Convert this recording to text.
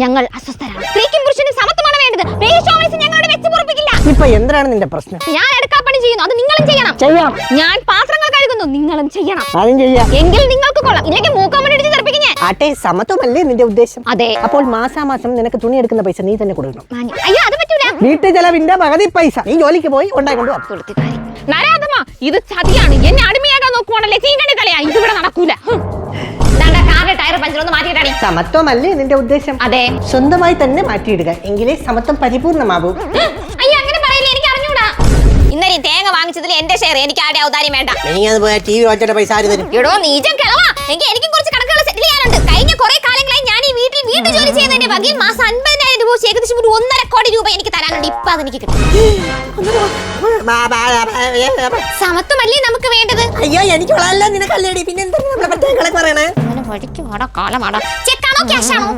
ഞങ്ങൾ അസ്വസ്ഥരാണ്. സ്ത്രീക്കും പുരുഷനും സമത്വമാണ് വേണ്ടത്. ഞങ്ങളുടെ വെച്ച് പൊറപ്പിക്കില്ല. ഇപ്പൊ എന്താണ് നിന്റെ പ്രശ്നം? ഞാൻ എടുക്കാപ്പണി ചെയ്യുന്നു, അത് നിങ്ങളും ചെയ്യണം. ചെയ്യാം. ഞാൻ പാത്രങ്ങൾ കഴുകുന്നു, നിങ്ങളും ചെയ്യണം. അതും ചെയ്യാം. എങ്കിൽ നിങ്ങൾക്ക് കൊള്ളാം, ഇല്ലെങ്കിൽ മൂക്കാമണി ഇടിച്ച് തെറിപ്പിക്കും ഞാൻ. ആട്ടെ, സമത്വമല്ലേ നിന്റെ ഉദ്ദേശം? അതെ. അപ്പോൾ മാസാമാസം നിനക്ക് തുണി എടുക്കുന്ന പൈസ നീ തന്നെ കൊടുക്കണം. അയ്യോ, അത് പറ്റൂല. വീട്ടു ചെലവിന്റെ പകുതി പൈസ നീ ജോലിക്ക് പോയി ഉണ്ടായിക്കൊണ്ട് വാ. നരാധമ, ഇത് ചതിയാണ്. എന്നെ അടിമയാകാൻ നോക്കുവാണല്ലേ? ചീങ്കണി കളയാ, ഇതിവിടെ നടക്കൂല. കാറിന്റെ ടയർ പഞ്ചർ ഒന്ന് മാറ്റിയിട്ടാണ്. സമത്വമല്ലേ നിന്റെ ഉദ്ദേശം? അതെ. സ്വന്തമായി തന്നെ മാറ്റിയിടുക, എങ്കിലേ സമത്വം പരിപൂർണമാകൂ. അയ്യോ, അങ്ങനെ പറയില്ല, എനിക്ക് അറിഞ്ഞൂടാ. ഇന്നലെ തേങ്ങ വാങ്ങിച്ചതിൽ എന്റെ ഷെയർ എനിക്ക് ആരുടെ ഔദാര്യം വേണ്ട. ടി വി വാങ്ങിച്ച പൈസ ആര് തരും? എടോ നീചം കിളവാ, എനിക്കും കുറച്ച് കണക്കുകൾ സെറ്റിൽ ചെയ്യാനുണ്ട്. കഴിഞ്ഞ കുറെ കാലങ്ങളായി ഞാൻ ഈ വീട്ടു ജോലി ചെയ്യുന്നതിന്റെ വകയിൽ മാസം 50,000 രൂപ, ഏകദേശം 1.5 കോടി രൂപ എനിക്ക് തരാനുണ്ട്. ഇപ്പൊ അതെനിക്ക് കിട്ടും. സമത്വമല്ലേ നമുക്ക് വേണ്ടത്? അയ്യോ, എനിക്കുള്ളതല്ല നിനക്കല്ലേടി, പിന്നെ എന്താ പറയണേ? കാലമാണോ? ചെക്കാണോ ക്യാഷാണോ?